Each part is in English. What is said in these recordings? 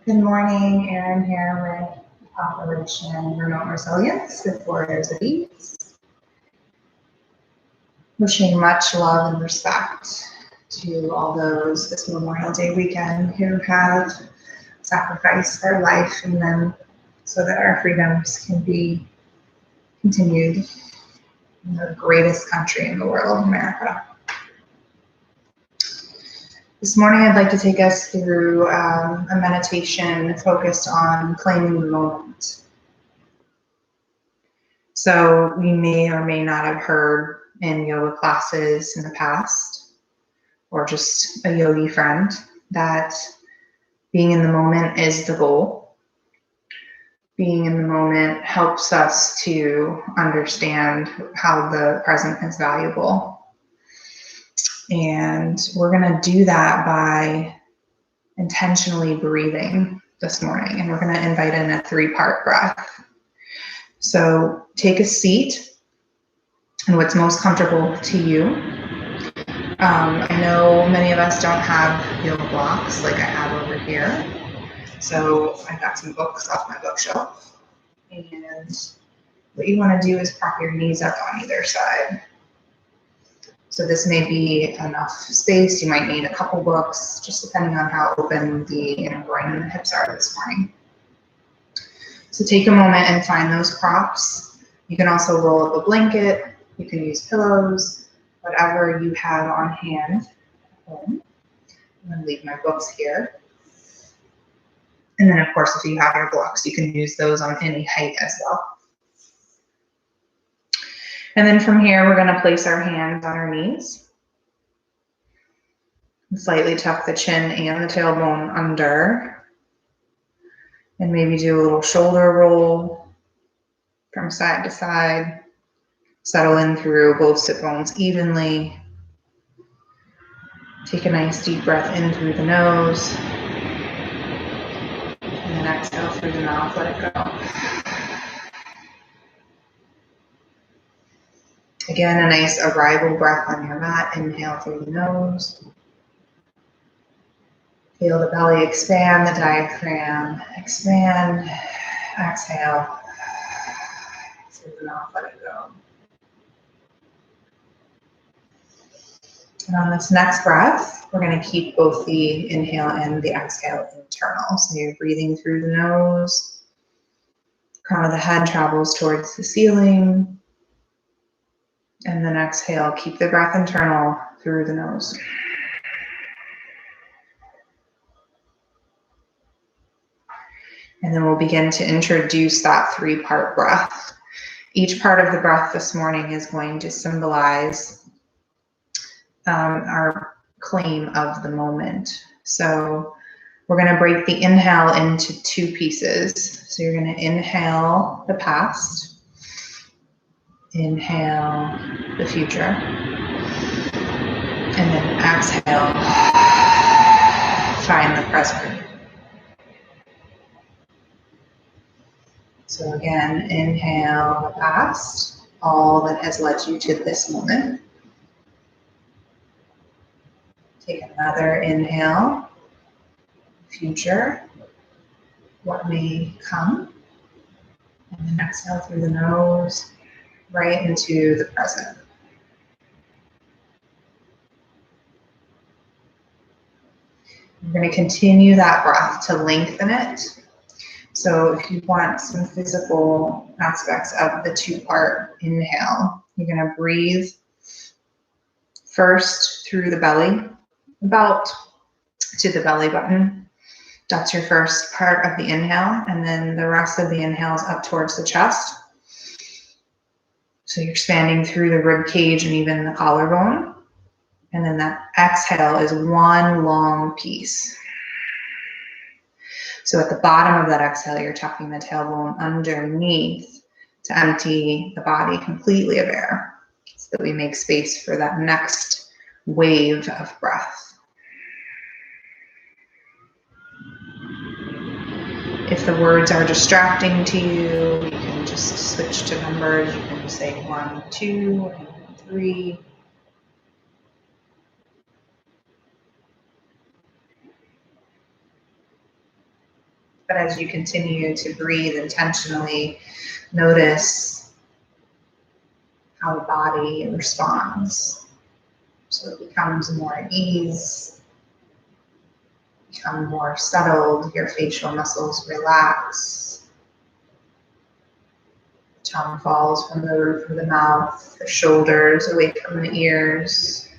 Good morning, Erin here with Operation Remote Resilience with Warriors of Ease. Wishing much love and respect to all those this Memorial Day weekend who have sacrificed their life and then so that our freedoms can be continued in the greatest country in the world, America. This morning, I'd like to take us through a meditation focused on claiming the moment. So you may or may not have heard in yoga classes in the past, or just a yogi friend, that being in the moment is the goal. Being in the moment helps us to understand how the present is valuable. And we're going to do that by intentionally breathing this morning. And we're going to invite in a 3-part breath. So take a seat in what's most comfortable to you. I know many of us don't have yoga blocks like I have over here. So I've got some books off my bookshelf. And what you want to do is prop your knees up on either side. So this may be enough space. You might need a couple books, just depending on how open the inner groin and the hips are this morning. So take a moment and find those props. You can also roll up a blanket. You can use pillows, whatever you have on hand at home. I'm going to leave my books here. And then, of course, if you have your blocks, you can use those on any height as well. And then from here, we're going to place our hands on our knees. Slightly tuck the chin and the tailbone under. And maybe do a little shoulder roll from side to side. Settle in through both sit bones evenly. Take a nice deep breath in through the nose. And then exhale through the mouth, let it go. Again, a nice arrival breath on your mat. Inhale through the nose. Feel the belly expand, the diaphragm expand. Exhale. Through the mouth, let it go. And on this next breath, we're going to keep both the inhale and the exhale internal. So you're breathing through the nose. Crown of the head travels towards the ceiling. And then exhale, keep the breath internal through the nose. And then we'll begin to introduce that 3-part breath. Each part of the breath this morning is going to symbolize our claim of the moment. So we're going to break the inhale into 2 pieces. So you're going to inhale the past. Inhale the future, and then exhale, find the present. So again, inhale the past, all that has led you to this moment. Take another inhale, future, what may come, and then exhale through the nose, right into the present. We're going to continue that breath to lengthen it. So if you want some physical aspects of the 2-part inhale, you're going to breathe first through the belly, about to the belly button. That's your first part of the inhale, and then the rest of the inhale is up towards the chest. So you're expanding through the rib cage and even the collarbone. And then that exhale is one long piece. So at the bottom of that exhale, you're tucking the tailbone underneath to empty the body completely of air so that we make space for that next wave of breath. If the words are distracting to you, you can just switch to numbers. You can say 1, 2, and 3. But as you continue to breathe intentionally, notice how the body responds. So it becomes more at ease, become more settled, your facial muscles relax, the tongue falls from the roof of the mouth, the shoulders away from the ears.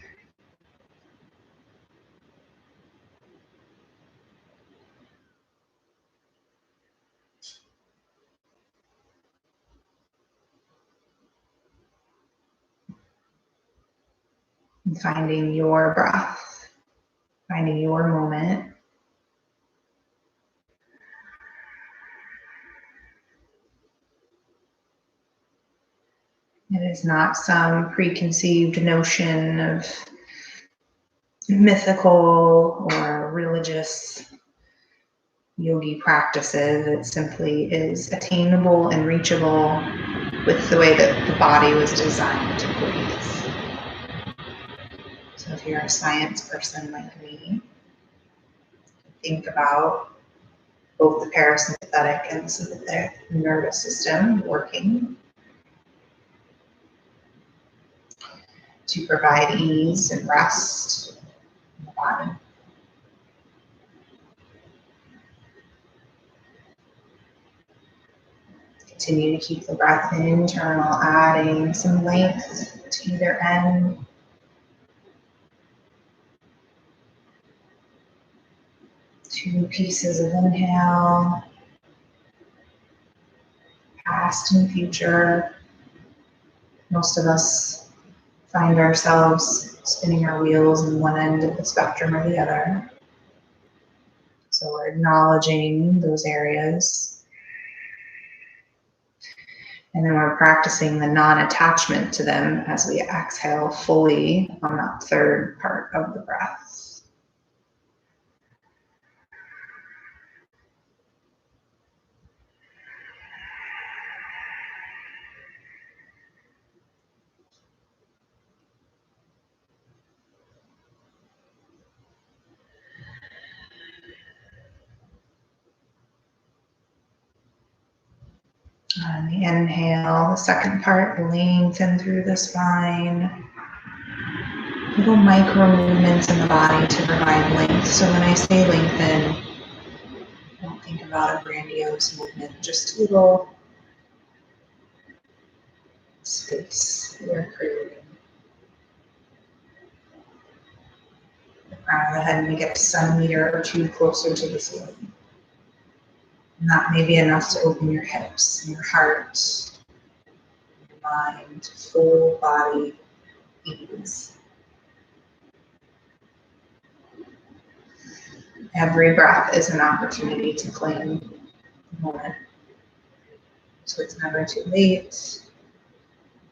And finding your breath, finding your moment. It is not some preconceived notion of mythical or religious yogi practices. It simply is attainable and reachable with the way that the body was designed to breathe. So if you're a science person like me, think about both the parasympathetic and sympathetic nervous system working to provide ease and rest in the body. Continue to keep the breath internal, adding some length to either end. Two pieces of inhale, past and future. Most of us find ourselves spinning our wheels in one end of the spectrum or the other. So we're acknowledging those areas. And then we're practicing the non-attachment to them as we exhale fully on that third part of the breath. On the inhale, the second part, lengthen through the spine. Little micro movements in the body to provide length. So when I say lengthen, don't think about a grandiose movement, just a little space we're creating. The crown of the head may get a centimeter or two closer to the ceiling. And that may be enough to open your hips and your heart, your mind, full body ease. Every breath is an opportunity to claim the moment. So it's never too late.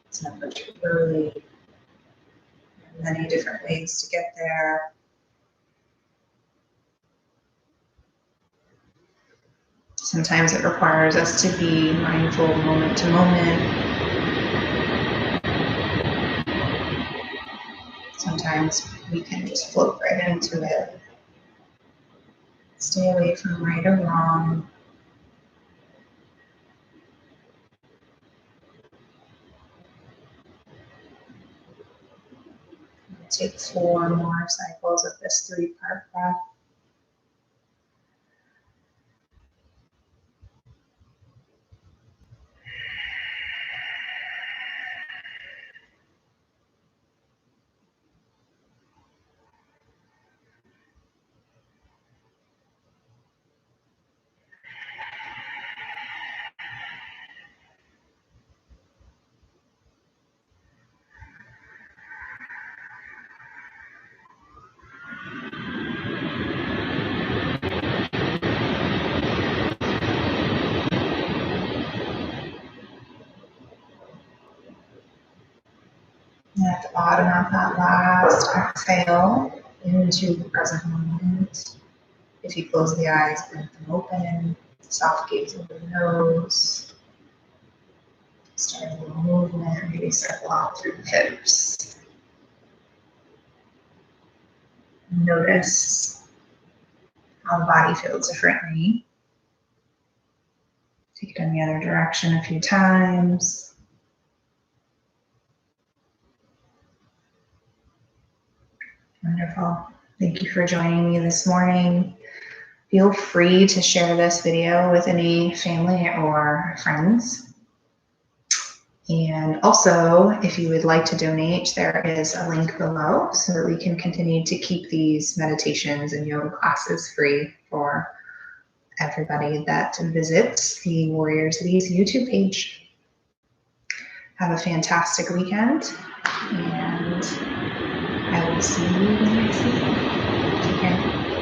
It's never too early. There are many different ways to get there. Sometimes it requires us to be mindful moment to moment. Sometimes we can just float right into it. Stay away from right or wrong. Take 4 more cycles of this 3-part breath. And at the bottom of that last exhale into the present moment, if you close the eyes, blink them open, soft gaze over the nose, start a little movement, maybe circle out through the hips. Notice how the body feels differently Take it in the other direction a few times. Wonderful. Thank you for joining me this morning. Feel free to share this video with any family or friends. And also, if you would like to donate, there is a link below so that we can continue to keep these meditations and yoga classes free for everybody that visits the Warriors of Ease YouTube page. Have a fantastic weekend, and I will see you next weekend. Take care.